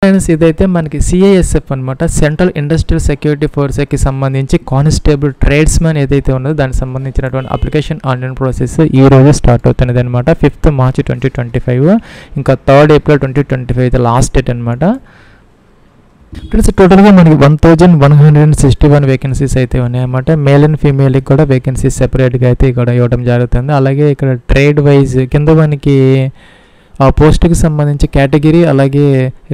Friends ఇదైతే మనకి CISF అనమాట, సెంట్రల్ ఇండస్ట్రియల్ సెక్యూరిటీ ఫోర్స్కి సంబంధించి కానిస్టేబుల్ ట్రేడ్స్మెన్ ఏదైతే ఉన్నదో దానికి సంబంధించినటువంటి అప్లికేషన్ ఆన్లైన్ ప్రాసెస్ ఈ రోజు స్టార్ట్ అవుతున్నది అనమాట. 5th March 2025, ఇంకా 3rd April 2025 అయితే లాస్ట్ డేట్ అనమాట. ఫ్రెండ్స్ టోటల్గా మనకి 1161 వేకెన్సీస్ అయితే ఉన్నాయన్నమాట. మేల్ అండ్ ఫీమేల్కి కూడా వేకెన్సీస్ సెపరేట్గా అయితే ఇక్కడ ఇవ్వడం జరుగుతుంది. అలాగే ఇక్కడ ట్రేడ్ వైజ్ కింద మనకి ఆ పోస్ట్కి సంబంధించి కేటగిరీ అలాగే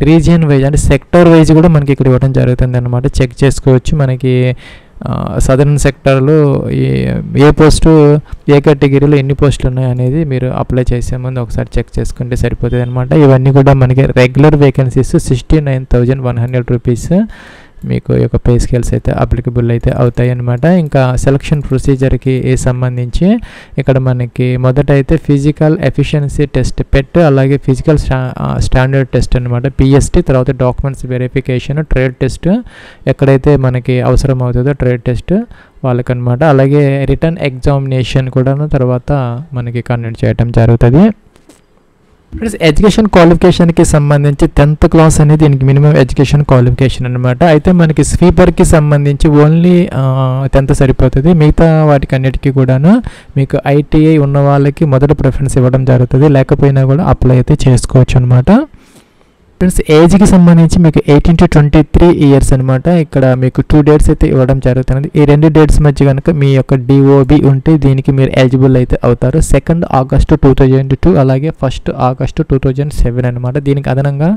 రీజియన్ వైజ్ అంటే సెక్టర్ వైజ్ కూడా మనకి ఇక్కడ ఇవ్వడం జరుగుతుంది అనమాట. చెక్ చేసుకోవచ్చు మనకి సదరన్ సెక్టర్లో ఏ పోస్టు ఏ కేటగిరీలో ఎన్ని పోస్టులు ఉన్నాయి అనేది మీరు అప్లై చేసే ముందు ఒకసారి చెక్ చేసుకుంటే సరిపోతుంది అనమాట. ఇవన్నీ కూడా మనకి రెగ్యులర్ వేకెన్సీస్ 69,100 రూపీస్ మీకు ఈ యొక్క పే స్కేల్స్ అయితే అప్లికబుల్ అయితే అవుతాయి అన్నమాట. ఇంకా సెలక్షన్ ప్రొసీజర్కి సంబంధించి ఇక్కడ మనకి మొదట అయితే ఫిజికల్ ఎఫిషియన్సీ టెస్ట్ పెట్, అలాగే ఫిజికల్ స్టాండర్డ్ టెస్ట్ అనమాట పిఎస్టీ, తర్వాత డాక్యుమెంట్స్ వెరిఫికేషన్, ట్రేడ్ టెస్ట్ ఎక్కడైతే మనకి అవసరం అవుతుందో ట్రేడ్ టెస్ట్ వాళ్ళకనమాట. అలాగే రిటర్న్ ఎగ్జామినేషన్ కూడా తర్వాత మనకి కండక్ట్ చేయడం జరుగుతుంది. ఫ్రెండ్స్ ఎడ్యుకేషన్ క్వాలిఫికేషన్కి సంబంధించి 10th క్లాస్ అనేది దీనికి మినిమం ఎడ్యుకేషన్ క్వాలిఫికేషన్ అనమాట. అయితే మనకి స్వీపర్కి సంబంధించి ఓన్లీ 10th సరిపోతుంది. మిగతా వాటికి అన్నిటికీ కూడాను మీకు ఐటీఐ ఉన్న వాళ్ళకి మొదట ప్రిఫరెన్స్ ఇవ్వడం జరుగుతుంది, లేకపోయినా కూడా అప్లై అయితే చేసుకోవచ్చు అనమాట. ఫ్రెండ్స్ ఏజ్కి సంబంధించి మీకు 18 to 23 ఇయర్స్ అనమాట. ఇక్కడ మీకు 2 డేట్స్ అయితే ఇవ్వడం జరుగుతుంది. ఈ 2 డేట్స్ మధ్య కనుక మీ యొక్క డిఓబి ఉంటే దీనికి మీరు ఎలిజిబుల్ అయితే అవుతారు. 2nd August 2002 అలాగే 1st August 2007 అనమాట. దీనికి అదనంగా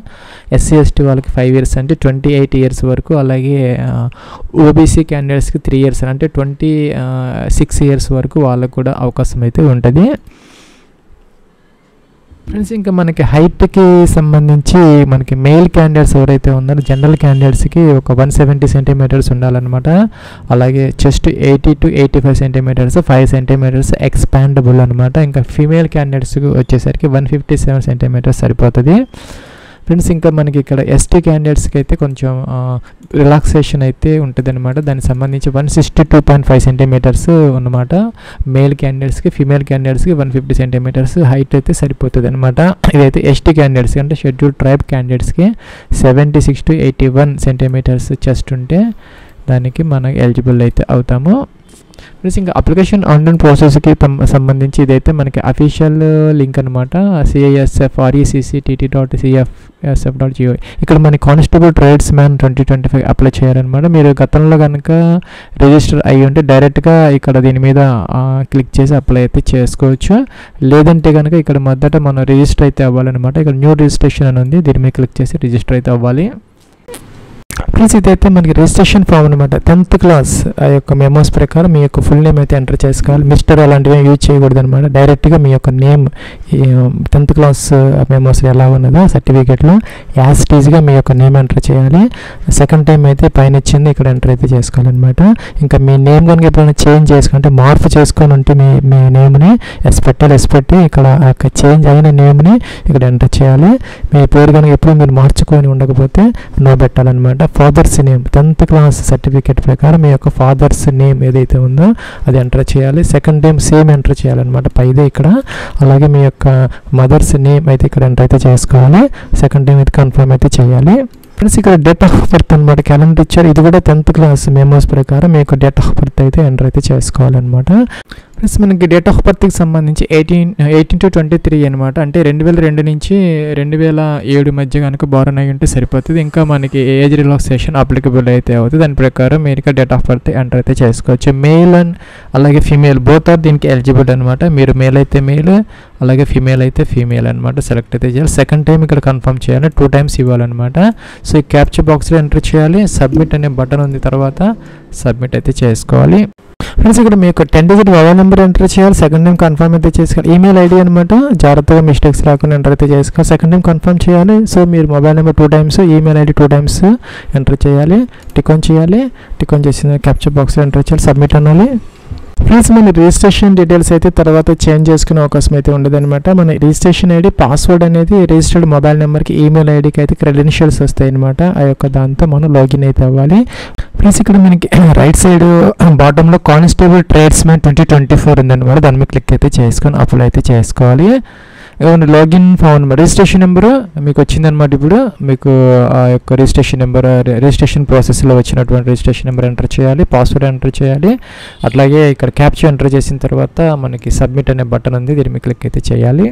SC ST వాళ్ళకి 5 years అంటే 28 years వరకు, అలాగే ఓబీసీ క్యాండిడేట్స్కి 3 years అంటే 26 years వరకు వాళ్ళకు కూడా అవకాశం అయితే ఉంటుంది. ఫ్రెండ్స్ ఇంకా మనకి హైట్కి సంబంధించి మనకి మేల్ క్యాండిడేట్స్ ఎవరైతే ఉన్నారో జనరల్ క్యాండిడేట్స్కి ఒక 170 centimeters ఉండాలన్నమాట. అలాగే chest 80 to 85 centimeters, 5 centimeters expandable అనమాట. ఇంకా ఫీమేల్ క్యాండిడేట్స్కి వచ్చేసరికి 157 centimeters సరిపోతుంది. ఫ్రెండ్స్ ఇంకా మనకి ఇక్కడ ఎస్టీ క్యాండిడేట్స్కి అయితే కొంచెం రిలాక్సేషన్ అయితే ఉంటుంది అనమాట. దానికి సంబంధించి 162.5 centimeters అన్నమాట. మేల్ క్యాండిడేట్స్కి, ఫీమేల్ క్యాండిడేట్స్కి 150 centimeters హైట్ అయితే సరిపోతుంది అనమాట. ఇదైతే ఎస్టీ క్యాండిడేట్స్కి అంటే షెడ్యూల్ ట్రైబ్ క్యాండిడేట్స్కి 76 to 81 centimeters చెస్ట్ ఉంటే దానికి మనం ఎలిజిబుల్ అయితే అవుతాము. ప్లస్ ఇంకా అప్లికేషన్ ఆన్లైన్ ప్రాసెస్కి సంబంధించి ఇదైతే మనకి అఫీషియల్ లింక్ అనమాట. CISFRECCTT.CFSF.gov. ఇక్కడ మనకి కానిస్టేబుల్ ట్రేడ్స్మెన్ 2025 అప్లై చేయాలన్నమాట. మీరు గతంలో కనుక రిజిస్టర్ అయ్యి ఉంటే డైరెక్ట్గా ఇక్కడ దీని మీద క్లిక్ చేసి అప్లై అయితే చేసుకోవచ్చు. లేదంటే కనుక ఇక్కడ మొదట మనం రిజిస్టర్ అయితే అవ్వాలన్నమాట. ఇక్కడ న్యూ రిజిస్ట్రేషన్ అని ఉంది, దీని మీద క్లిక్ చేసి రిజిస్టర్ అయితే అవ్వాలి. ప్లస్ ఇదైతే మనకి రిజిస్ట్రేషన్ ఫామ్ అనమాట. 10th క్లాస్ ఆ యొక్క మెమోస్ ప్రకారం మీ యొక్క ఫుల్ నేమ్ అయితే ఎంటర్ చేసుకోవాలి. మిస్టర్ అలాంటివి యూజ్ చేయకూడదు అనమాట. డైరెక్ట్గా మీ యొక్క నేమ్ 10th క్లాస్ మెమోస్ ఎలా ఉన్నదో సర్టిఫికేట్లో యాస్టీజ్గా మీ యొక్క నేమ్ ఎంటర్ చేయాలి. సెకండ్ టైం అయితే పైన ఇచ్చింది ఇక్కడ ఎంటర్ అయితే చేసుకోవాలన్నమాట. ఇంకా మీ నేమ్ కనుక ఎప్పుడైనా చేంజ్ చేసుకుంటే మార్పు చేసుకొని ఉంటే మీ నేమ్ని ఎస్ పెట్టి ఇక్కడ ఆ యొక్క చేంజ్ అయిన నేమ్ని ఇక్కడ ఎంటర్ చేయాలి. మీ పేరు కనుక ఎప్పుడు మీరు మార్చుకొని ఉండకపోతే నో పెట్టాలన్నమాట. Father's name 10th class certificate ప్రకారం మీ యొక్క ఫాదర్స్ నేమ్ ఏదైతే ఉందో అది ఎంటర్ చేయాలి. సెకండ్ టైం సేమ్ ఎంటర్ చేయాలన్నమాట పైదే ఇక్కడ. అలాగే మీ యొక్క మదర్స్ నేమ్ అయితే ఇక్కడ ఎంటర్ అయితే చేసుకోవాలి. సెకండ్ టైం అయితే కన్ఫర్మ్ అయితే చేయాలి. ఫ్రెండ్స్ ఇక్కడ డేట్ ఆఫ్ బర్త్ అనమాట, క్యాలెండర్ ఇచ్చారు. ఇది కూడా 10th క్లాస్ మెమోస్ ప్రకారం మీ యొక్క డేట్ ఆఫ్ బర్త్ అయితే ఎంటర్ అయితే చేసుకోవాలన్నమాట. ప్లస్ మనకి డేట్ ఆఫ్ బర్త్కి సంబంధించి 18 to 23 అనమాట. అంటే 2002 నుంచి 2007 మధ్య కనుక బారన్ అయ్యి ఉంటే సరిపోతుంది. ఇంకా మనకి ఏజ్ రిలాక్సేషన్ అప్లికబుల్ అయితే అవుతుంది. దాని ప్రకారం మీరు ఇక్కడ డేట్ ఆఫ్ బర్త్ ఎంటర్ అయితే చేసుకోవచ్చు. మేల్ అండ్ అలాగే ఫీమేల్ బోత్ ఆర్ దీనికి ఎలిజిబుల్ అనమాట. మీరు మేల్ అయితే మేల్, అలాగే ఫీమేల్ అయితే ఫీమేల్ అనమాట. సెలెక్ట్ అయితే చేయాలి. సెకండ్ టైం ఇక్కడ కన్ఫర్మ్ చేయాలి, 2 times ఇవ్వాలన్నమాట. సో ఈ క్యాప్చర్ బాక్స్లో ఎంటర్ చేయాలి. సబ్మిట్ అనే బటన్ ఉంది, తర్వాత సబ్మిట్ అయితే చేసుకోవాలి. ఫ్రెండ్స్ ఇక్కడ మీకు 10-digit మొబైల్ నెంబర్ ఎంటర్ చేయాలి. సెకండ్ టైం కన్ఫర్మ్ అయితే చేసుకోవాలి. ఈమెయిల్ ఐడి అనమాట, జాగ్రత్తగా మిస్టేక్స్ రాకుండా ఎంటర్ అయితే చేసుకోవాలి. సెకండ్ టైం కన్ఫర్మ్ చేయాలి. సో మీరు mobile number 2 times, email ID 2 times enter చేయాలి. టిక్ ఆన్ చేయాలి. టిక్ ఆన్ చేసిన క్యాప్చర్ బాక్స్లో ఎంటర్ చేయాలి, సబ్మిట్ అనాలి. ఫ్రెండ్స్ మన రిజిస్ట్రేషన్ డీటెయిల్స్ అయితే తర్వాత చేంజ్ చేసుకునే అవకాశం అయితే ఉండదు అనమాట. మన రిజిస్ట్రేషన్ ఐడి పాస్వర్డ్ అనేది రిజిస్టర్డ్ మొబైల్ నెంబర్కి, ఈమెయిల్ ఐడికి అయితే క్రెడెన్షియల్స్ వస్తాయి అనమాట. ఆ యొక్క దాంతో మనం లాగిన్ అయితే అవ్వాలి. ప్లస్ ఇక్కడ మనకి రైట్ సైడ్ బాటంలో కానిస్టేబుల్ ట్రేడ్స్మెన్ 2024 ఉందన్నమాట. దాని మీద క్లిక్ అయితే చేసుకొని అప్లై అయితే చేసుకోవాలి. లాగిన్ ఫామ్ రిజిస్ట్రేషన్ నెంబర్ మీకు వచ్చిందనమాట. ఇప్పుడు మీకు ఆ యొక్క రిజిస్ట్రేషన్ నెంబర్ రిజిస్ట్రేషన్ ప్రాసెస్లో వచ్చినటువంటి రిజిస్ట్రేషన్ నెంబర్ ఎంటర్ చేయాలి, పాస్వర్డ్ ఎంటర్ చేయాలి. అట్లాగే ఇక్కడ క్యాప్చా ఎంటర్ చేసిన తర్వాత మనకి సబ్మిట్ అనే బటన్ ఉంది, దీని మీద క్లిక్ అయితే చేయాలి.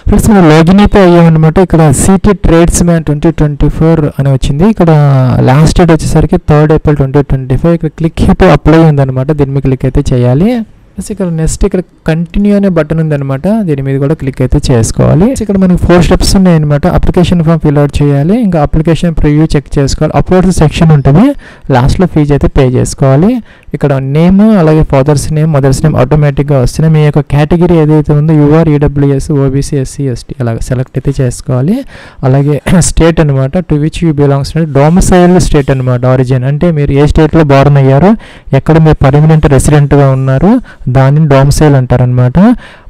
ఫ్రెండ్స్ మనం లాగిన్ అయితే అయ్యామన్నమాట. ఇక్కడ సిటీ ట్రేడ్స్ మ్యాన్ 2024 అని వచ్చింది. ఇక్కడ లాస్ట్ డేట్ వచ్చేసరికి 3rd April 2025. ఇక్కడ క్లిక్ టు అప్లై ఉందన్నమాట, దీని మీద క్లిక్ అయితే చేయాలి. ఇక్కడ నెక్స్ట్ ఇక్కడ కంటిన్యూ అనే బటన్ ఉందన్నమాట, దీని మీద కూడా క్లిక్ అయితే చేసుకోవాలి. ఇక్కడ మనకి 4 స్టెప్స్ ఉన్నాయన్నమాట. అప్లికేషన్ ఫామ్ ఫిల్ అవుట్ చేయాలి, ఇంకా అప్లికేషన్ ప్రివ్యూ చెక్ చేసుకోవాలి, అప్లోడ్ సెక్షన్ ఉంటుంది, లాస్ట్లో ఫీజు అయితే పే చేసుకోవాలి. ఇక్కడ నేమ్ అలాగే ఫాదర్స్ నేమ్ మదర్స్ నేమ్ ఆటోమేటిక్గా వస్తున్నాయి. మీ యొక్క కేటగిరీ ఏదైతే ఉందో you're EWS OBC SC ST అలాగ సెలెక్ట్ అయితే చేసుకోవాలి. అలాగే స్టేట్ అనమాట, to which you belongs domicile state అనమాట, ఆరిజిన్ అంటే మీరు ఏ స్టేట్లో బార్న్ అయ్యారో, ఎక్కడ మీరు పర్మనెంట్ రెసిడెంట్గా ఉన్నారు దానిని డొమిసైల్ అంటారనమాట.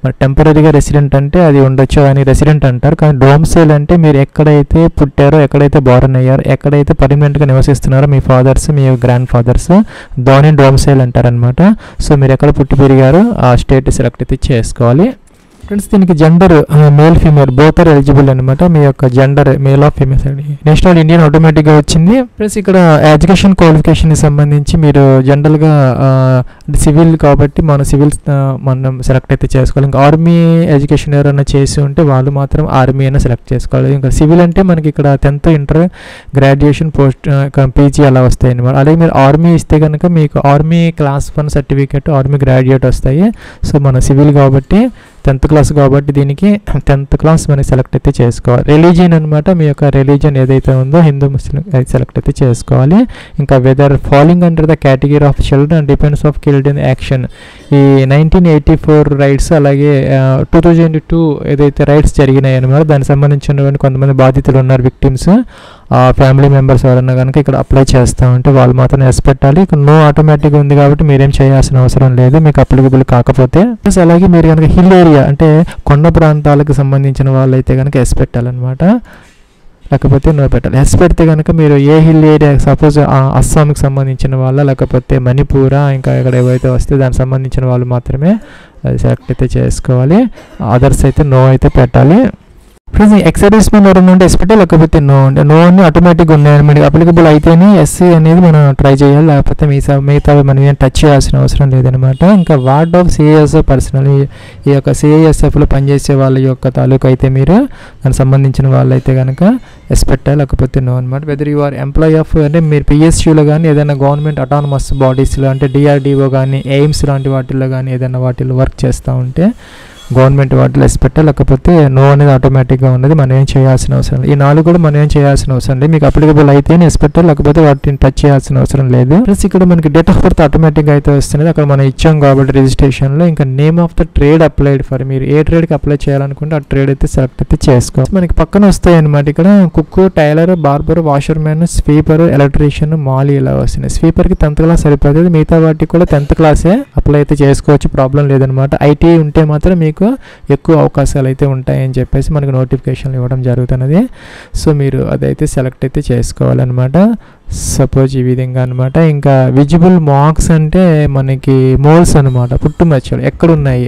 మరి టెంపరీగా రెసిడెంట్ అంటే అది ఉండొచ్చు అని రెసిడెంట్ అంటారు, కానీ డొమిసైల్ అంటే మీరు ఎక్కడైతే పుట్టారో, ఎక్కడైతే బార్న్ అయ్యారో, ఎక్కడైతే పర్మనెంట్గా నివసిస్తున్నారో మీ ఫాదర్స్ మీ గ్రాండ్ ఫాదర్స్, దానిని డొమిసైల్ అంటారనమాట. సో మీరు ఎక్కడ పుట్టి పెరిగారో ఆ స్టేట్ సెలెక్ట్ అయితే చేసుకోవాలి. ఫ్రెండ్స్ దీనికి gender male female both are eligible అనమాట. మీ యొక్క gender male of female national Indian ఆటోమేటిక్గా వచ్చింది. ఫ్రెండ్స్ ఇక్కడ ఎడ్యుకేషన్ క్వాలిఫికేషన్కి సంబంధించి మీరు జనరల్గా సివిల్ కాబట్టి మన సివిల్ మనం సెలెక్ట్ అయితే చేసుకోవాలి. ఇంకా ఆర్మీ ఎడ్యుకేషన్ ఎవరైనా చేసి ఉంటే వాళ్ళు మాత్రం ఆర్మీ అయినా సెలెక్ట్ చేసుకోవాలి. ఇంకా సివిల్ అంటే మనకి ఇక్కడ 10th inter graduation post PG అలా వస్తాయి అనమాట. అలాగే మీరు ఆర్మీ ఇస్తే కనుక మీకు army class 1 certificate army graduate వస్తాయి. సో మన సివిల్ కాబట్టి 10th క్లాస్ కాబట్టి దీనికి 10th క్లాస్ మనం సెలెక్ట్ అయితే చేసుకోవాలి. రిలీజియన్ అనమాట, మీ యొక్క రిలీజియన్ ఏదైతే ఉందో హిందూ ముస్లిం సెలెక్ట్ అయితే చేసుకోవాలి. ఇంకా whether following under the category of children depends of killed in action, ఈ 1984 రైట్స్ అలాగే 2002 ఏదైతే రైట్స్ జరిగినాయి అనమాట, దానికి సంబంధించిన కొంతమంది బాధితులు ఉన్నారు, విక్టిమ్స్ ఫ్యామిలీ మెంబర్స్ ఎవరన్నా కనుక ఇక్కడ అప్లై చేస్తూ ఉంటే వాళ్ళు మాత్రం ఎస్ పెట్టాలి. ఇక్కడ నో ఆటోమేటిక్ ఉంది కాబట్టి మీరేం చేయాల్సిన అవసరం లేదు మీకు అప్లికబుల్ కాకపోతే. అలాగే మీరు కనుక హిల్ ఏరియా అంటే కొండ ప్రాంతాలకు సంబంధించిన వాళ్ళు అయితే కనుక ఎస్ పెట్టాలన్నమాట, లేకపోతే నో పెట్టాలి. ఎస్ పెడితే కనుక మీరు ఏ హిల్ ఏరియా సపోజ్ అస్సాంకి సంబంధించిన వాళ్ళ లేకపోతే మణిపూరా ఇంకా ఇక్కడ ఏవైతే వస్తే దానికి సంబంధించిన వాళ్ళు మాత్రమే అది సెలెక్ట్ అయితే చేసుకోవాలి, అదర్స్ అయితే నో అయితే పెట్టాలి. ఫ్రెండ్స్ ఎక్సర్సైజ్ మ్యాన్ ఎవరైనా ఉంటే ఎస్ పెట్టాలి, లేకపోతే నో అంటే నో అన్ని ఆటోమేటిక్గా ఉన్నాయన్నమాట. అప్లికబుల్ అయితేనే ఎస్సీ అనేది మనం ట్రై చేయాలి, లేకపోతే మిగతా మనం ఏం టచ్ చేయాల్సిన అవసరం లేదనమాట. ఇంకా వార్డ్ ఆఫ్ సిఐఎస్ఎఫ్ పర్సనల్ ఈ యొక్క సిఐఎస్ఎఫ్లో పనిచేసే వాళ్ళ యొక్క తాలూకు అయితే మీరు దానికి సంబంధించిన వాళ్ళు అయితే కనుక ఎస్ పెట్టాలి, లేకపోతే నో అనమాట. Whether you are employee of అంటే మీరు పిఎస్యూలో కానీ ఏదైనా గవర్నమెంట్ అటానమస్ బాడీస్లో అంటే డిఆర్డిఓ కానీ ఎయిమ్స్ లాంటి వాటిల్లో కానీ ఏదైనా వాటిల్లో వర్క్ చేస్తూ ఉంటే గవర్నమెంట్ వాటిలో ఎస్ పెట్టాలి, లేకపోతే నో అనేది ఆటోమేటిక్గా ఉన్నది, మనం ఏం చేయాల్సిన అవసరం లేదు. ఈ 4 కూడా మనం ఏం చేయాల్సిన అవసరం లేదు, మీకు అప్లికబుల్ అయితే ఎస్ పెట్టాలి, లేకపోతే వాటిని టచ్ చేయాల్సిన అవసరం లేదు. ప్లస్ ఇక్కడ మనకి డేట్ ఆఫ్ బర్త్ ఆటోమేటిక్గా అయితే వస్తుంది, అక్కడ మనం ఇచ్చాం కాబట్టి రిజిస్ట్రేషన్లో. ఇంకా name of the trade applied for, మీరు ఏ ట్రేడ్కి అప్లై చేయాలనుకుంటే ఆ ట్రేడ్ అయితే సెలెక్ట్ అయితే చేసుకోవాలి. మనకి పక్కన వస్తాయి అనమాట, ఇక్కడ cook, tailor, barber, washerman, sweeper, electrician, మాలీ ఇలా వస్తున్నాయి. స్వీపర్కి 10th క్లాస్ సరిపోతుంది, మిగతా వాటికి కూడా 10th క్లాసే అప్లై అయితే చేసుకోవచ్చు, ప్రాబ్లం లేదనమాట. ఐటీ ఉంటే మాత్రం మీకు ఎక్కువ అవకాశాలు అయితే ఉంటాయని చెప్పేసి మనకు నోటిఫికేషన్లు ఇవ్వడం జరుగుతున్నది. సో మీరు అదైతే సెలెక్ట్ అయితే చేసుకోవాలన్నమాట. సపోజ్ ఈ విధంగా అనమాట. ఇంకా విజిబుల్ మార్క్స్ అంటే మనకి మోల్స్ అనమాట, పుట్టుమచ్చలు ఎక్కడున్నాయి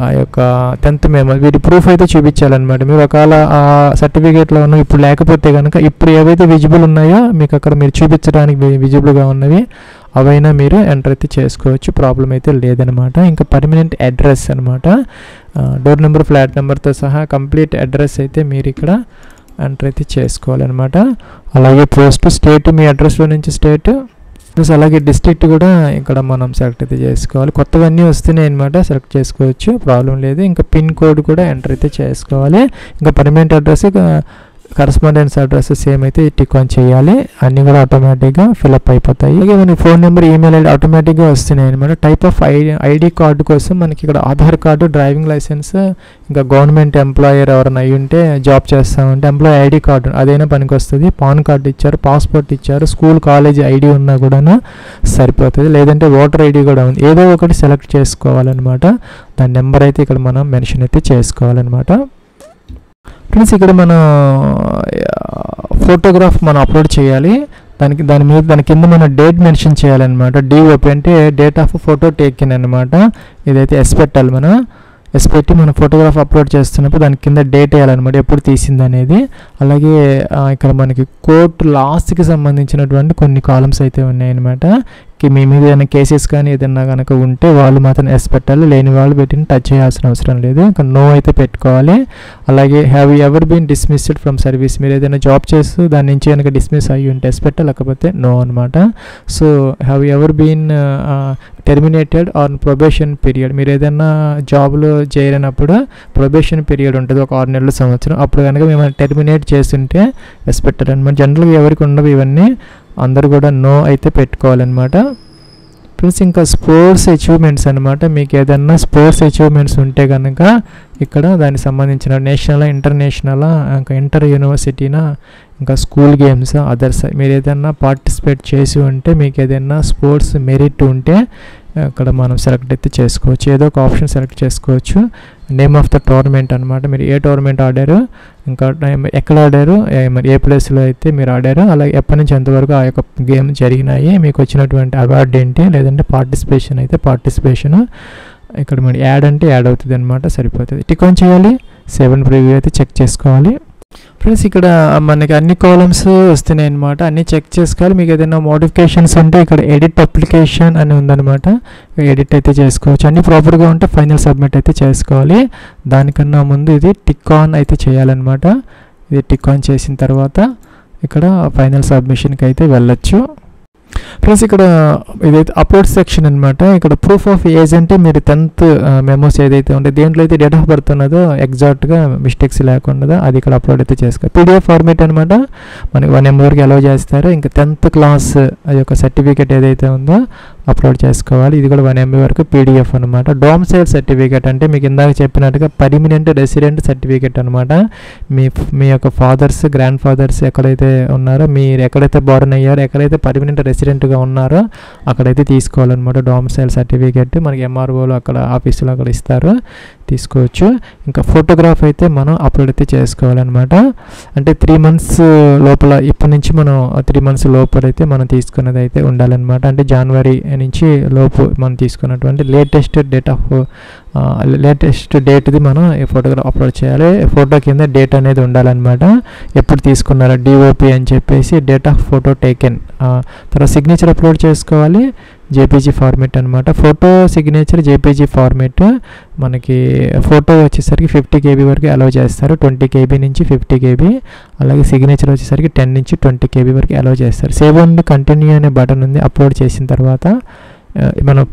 ఆ యొక్క 10th మేము వీటి ప్రూఫ్ అయితే చూపించాలన్నమాట. మీరు ఒకవేళ ఆ సర్టిఫికేట్లో ఉన్న ఇప్పుడు లేకపోతే కనుక ఇప్పుడు ఏవైతే విజిబుల్ ఉన్నాయో మీకు అక్కడ మీరు చూపించడానికి విజిబుల్గా ఉన్నవి అవైనా మీరు ఎంటర్ అయితే చేసుకోవచ్చు, ప్రాబ్లం అయితే లేదనమాట. ఇంకా పర్మనెంట్ అడ్రస్ అనమాట, డోర్ నెంబర్ ఫ్లాట్ నెంబర్తో సహా కంప్లీట్ అడ్రస్ అయితే మీరు ఇక్కడ ఎంటర్ అయితే చేసుకోవాలన్నమాట. అలాగే పోస్ట్ స్టేట్, మీ అడ్రస్లో నుంచి స్టేట్, ప్లస్ అలాగే డిస్ట్రిక్ట్ కూడా ఇక్కడ మనం సెలెక్ట్ అయితే చేసుకోవాలి. కొత్తవన్నీ వస్తున్నాయి అనమాట, సెలెక్ట్ చేసుకోవచ్చు, ప్రాబ్లం లేదు. ఇంకా పిన్ కోడ్ కూడా ఎంటర్ అయితే చేసుకోవాలి. ఇంకా permanent address correspondence address same అయితే టిక్ ఆన్ చేయాలి, అన్నీ కూడా ఆటోమేటిక్గా ఫిల్అప్ అయిపోతాయి. అలాగే మనకి ఫోన్ నెంబర్, ఈమెయిల్ ఐడి ఆటోమేటిక్గా వస్తున్నాయి అనమాట. టైప్ ఆఫ్ ఐడి కార్డు కోసం మనకి ఇక్కడ ఆధార్ కార్డు, డ్రైవింగ్ లైసెన్స్, ఇంకా గవర్నమెంట్ ఎంప్లాయర్ ఎవరైనా అయ్యి ఉంటే జాబ్ చేస్తామంటే ఎంప్లాయీ ఐడి కార్డు అదైనా పనికి వస్తుంది. పాన్ కార్డు ఇచ్చారు, పాస్పోర్ట్ ఇచ్చారు, స్కూల్ కాలేజ్ ఐడి ఉన్నా కూడా సరిపోతుంది, లేదంటే ఓటర్ ఐడి కూడా ఉంది, ఏదో ఒకటి సెలెక్ట్ చేసుకోవాలన్నమాట. దాని నెంబర్ అయితే ఇక్కడ మనం మెన్షన్ అయితే చేసుకోవాలన్నమాట. ఫ్రెండ్స్ ఇక్కడ మన ఫోటోగ్రాఫ్ మనం అప్లోడ్ చేయాలి, దాని కింద మన డేట్ మెన్షన్ చేయాలన్నమాట. డిఓపి అంటే డేట్ ఆఫ్ ఫోటో టేకిన్ అనమాట, ఇదైతే ఎస్ పెట్టాలి మనం. ఎస్ పెట్టి మనం ఫోటోగ్రాఫ్ అప్లోడ్ చేస్తున్నప్పుడు దాని కింద డేట్ వేయాలన్నమాట, ఎప్పుడు తీసింది అనేది. అలాగే ఇక్కడ మనకి కోర్టు లాస్ట్కి సంబంధించినటువంటి కొన్ని కాలమ్స్ అయితే ఉన్నాయన్నమాట. మీ మీద ఏదైనా కేసెస్ కానీ ఏదైనా కనుక ఉంటే వాళ్ళు మాత్రం ఎస్ పెట్టాలి, లేని వాళ్ళు పెట్టిన టచ్ చేయాల్సిన అవసరం లేదు. ఇక్కడ నో అయితే పెట్టుకోవాలి. అలాగే have you ever been dismissed from service, మీరు ఏదైనా జాబ్ చేస్తూ దాని నుంచి కనుక డిస్మిస్ అయ్యి ఉంటే ఎస్ పెట్టాలి, లేకపోతే నో అనమాట. So have you ever been terminated on probation period, మీరు ఏదైనా జాబ్లో చేరినప్పుడు ప్రొబేషన్ పీరియడ్ ఉంటుంది, ఒక 6 నెలల సంవత్సరం, అప్పుడు కనుక మేము టెర్మినేట్ చేస్తుంటే ఎస్ పెట్టాలి అనమాట. జనరల్గా ఎవరికి ఉండవు ఇవన్నీ, అందరూ కూడా నో అయితే పెట్టుకోవాలన్నమాట. ప్లస్ ఇంకా స్పోర్ట్స్ అచీవ్మెంట్స్ అనమాట. మీకు ఏదైనా స్పోర్ట్స్ అచీవ్మెంట్స్ ఉంటే కనుక ఇక్కడ దానికి సంబంధించిన నేషనల్, ఇంటర్నేషనల్, ఇంకా ఇంటర్ యూనివర్సిటీనా, ఇంకా స్కూల్ గేమ్స్, అదర్స్ మీరు ఏదైనా పార్టిసిపేట్ చేసి ఉంటే, మీకు ఏదైనా స్పోర్ట్స్ మెరిట్ ఉంటే అక్కడ మనం సెలెక్ట్ అయితే చేసుకోవచ్చు, ఏదో ఒక ఆప్షన్ సెలెక్ట్ చేసుకోవచ్చు. నేమ్ ఆఫ్ ద టోర్నమెంట్ అనమాట, మీరు ఏ టోర్నమెంట్ ఆడారు, ఇంకా ఎక్కడ ఆడారు, మరి ఏ ప్లేస్లో అయితే మీరు ఆడారు, అలాగే ఎప్పటి నుంచి ఎంతవరకు ఆ యొక్క గేమ్ జరిగినాయి, మీకు వచ్చినటువంటి అవార్డు ఏంటి, లేదంటే పార్టిసిపేషన్ అయితే పార్టిసిపేషను. ఇక్కడ మరి యాడ్ అంటే యాడ్ అవుతుంది అనమాట, సరిపోతుంది. టిక్ ఆన్ చేయాలి, సేవ్ అండ్ ప్రివ్యూ అయితే చెక్ చేసుకోవాలి. ఫ్రెండ్స్ ఇక్కడ మనకి అన్ని కాలమ్స్ వస్తున్నాయి అనమాట, అన్నీ చెక్ చేసుకోవాలి. మీకు ఏదైనా మోడిఫికేషన్స్ ఉంటే ఇక్కడ ఎడిట్ అప్లికేషన్ అని ఉందన్నమాట, ఎడిట్ అయితే చేసుకోవచ్చు. అన్నీ ప్రాపర్గా ఉంటే ఫైనల్ సబ్మిట్ అయితే చేసుకోవాలి. దానికన్నా ముందు ఇది టిక్ ఆన్ అయితే చేయాలన్నమాట. ఇది టిక్ ఆన్ చేసిన తర్వాత ఇక్కడ ఫైనల్ సబ్మిషన్కి అయితే వెళ్ళొచ్చు. ఫ్రెండ్స్ ఇక్కడ ఇదైతే అప్లోడ్ సెక్షన్ అనమాట. ఇక్కడ ప్రూఫ్ ఆఫ్ ఏజ్ అంటే మీరు 10th మెమోస్ ఏదైతే ఉంటే దేంట్లో అయితే డేట్ ఆఫ్ బర్త్ ఉన్నదో ఎగ్జాక్ట్గా మిస్టేక్స్ లేకుండా అది ఇక్కడ అప్లోడ్ అయితే చేసుకోవాలి. పీడిఎఫ్ ఫార్మేట్ అనమాట, మనకి 1 MB వరకు అలౌ చేస్తారు. ఇంకా 10th క్లాస్ అది యొక్క సర్టిఫికేట్ ఏదైతే ఉందో అప్లోడ్ చేసుకోవాలి. ఇది కూడా 1 MB వరకు పీడిఎఫ్ అనమాట. డొమిసైల్ సర్టిఫికేట్ అంటే మీకు ఇందాక చెప్పినట్టుగా పర్మనెంట్ రెసిడెంట్ సర్టిఫికేట్ అనమాట. మీ యొక్క ఫాదర్స్, గ్రాండ్ ఫాదర్స్ ఎక్కడైతే ఉన్నారో, మీరు ఎక్కడైతే బోర్న్ అయ్యారో, ఎక్కడైతే పర్మనెంట్ రెసిడెంట్గా ఉన్నారో అక్కడైతే తీసుకోవాలన్నమాట. డొమిసైల్ సర్టిఫికేట్ మనకి MROలు అక్కడ ఆఫీసులో అక్కడ ఇస్తారు, తీసుకోవచ్చు. ఇంకా ఫోటోగ్రాఫ్ అయితే మనం అప్లోడ్ అయితే చేసుకోవాలన్నమాట. అంటే 3 months లోపల, ఇప్పటి నుంచి మనం 3 months లోపల అయితే మనం తీసుకున్నది అయితే ఉండాలన్నమాట. అంటే జనవరి నుంచి లోపు మనం తీసుకున్నటువంటి లేటెస్ట్ డేట్ది మనం ఈ ఫోటోగ్రాఫ్ అప్లోడ్ చేయాలి. ఫోటో కింద డేట్ అనేది ఉండాలన్నమాట, ఎప్పుడు తీసుకున్నారో DOP అని చెప్పేసి, డేట్ ఆఫ్ ఫోటో టేకెన్. తర్వాత సిగ్నేచర్ అప్లోడ్ చేసుకోవాలి, JPG ఫార్మేట్ అనమాట. Photo signature JPG format. మనకి ఫోటో వచ్చేసరికి 50 KB వరకు అలౌ చేస్తారు, 20 KB నుంచి 50 KB. అలాగే సిగ్నేచర్ వచ్చేసరికి 10 నుంచి 20 KB వరకు అలౌ చేస్తారు. సేవ్ అండ్ కంటిన్యూ అనే బటన్ ఉంది. అప్లోడ్ చేసిన తర్వాత మనం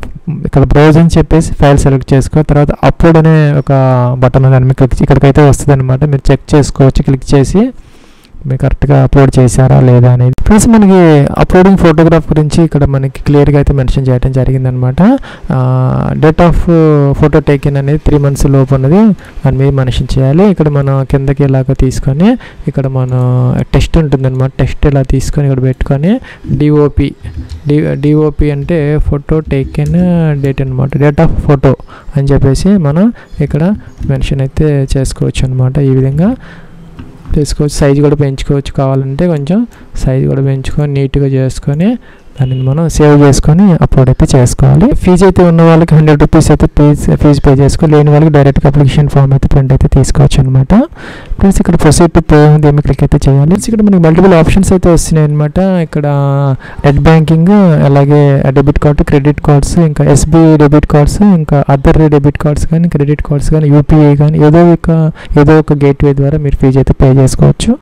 ఇక్కడ బ్రౌజ్ అని చెప్పేసి ఫైల్ సెలెక్ట్ చేసుకో, తర్వాత అప్లోడ్ అనే ఒక బటన్ దాన్ని మీకు ఇక్కడికైతే వస్తుంది అనమాట. మీరు చెక్ చేసుకోవచ్చు క్లిక్ చేసి మీరు కరెక్ట్గా అప్లోడ్ చేశారా లేదా అనేది. ప్లస్ మనకి అప్లోడింగ్ ఫోటోగ్రాఫ్ గురించి ఇక్కడ మనకి క్లియర్గా అయితే మెన్షన్ చేయడం జరిగిందనమాట. డేట్ ఆఫ్ ఫోటో టేకెన్ అనేది 3 months లోపు ఉన్నది, దాని మీద మెన్షన్ చేయాలి. ఇక్కడ మనం కిందకి ఇలాగ తీసుకొని ఇక్కడ మనం టెక్స్ట్ ఉంటుందన్నమాట, టెక్స్ట్ ఇలా తీసుకొని ఇక్కడ పెట్టుకొని DOP అంటే ఫోటో టేకెన్ డేట్ అనమాట, డేట్ ఆఫ్ ఫోటో అని చెప్పేసి మనం ఇక్కడ మెన్షన్ అయితే చేసుకోవచ్చు అనమాట. ఈ విధంగా చేసుకోవచ్చు. సైజు కూడా పెంచుకోవచ్చు, కావాలంటే కొంచెం సైజు కూడా పెంచుకొని నీట్గా చేసుకొని దాన్ని మనం సేవ్ చేసుకొని అప్లోడ్ అయితే చేసుకోవాలి. ఫీజు అయితే ఉన్న వాళ్ళకి 100 rupees అయితే ఫీజు పే చేసుకోవాలి, లేని వాళ్ళకి డైరెక్ట్గా అప్లికేషన్ ఫామ్ అయితే ప్రింట్ అయితే తీసుకోవచ్చు అనమాట. ప్లస్ ఇక్కడ ప్రొసీడ్ టు పే దీన్ని క్లిక్ అయితే చేయాలి. ఇక్కడ మనకి మల్టిపుల్ ఆప్షన్స్ అయితే వస్తున్నాయి అనమాట. ఇక్కడ నెట్ బ్యాంకింగ్, అలాగే డెబిట్ కార్డు, క్రెడిట్ కార్డ్స్, ఇంకా SBI డెబిట్ కార్డ్స్, ఇంకా అదర్ డెబిట్ కార్డ్స్ కానీ, క్రెడిట్ కార్డ్స్ కానీ, UPI కానీ, ఏదో ఒక గేట్వే ద్వారా మీరు ఫీజు అయితే పే చేసుకోవచ్చు.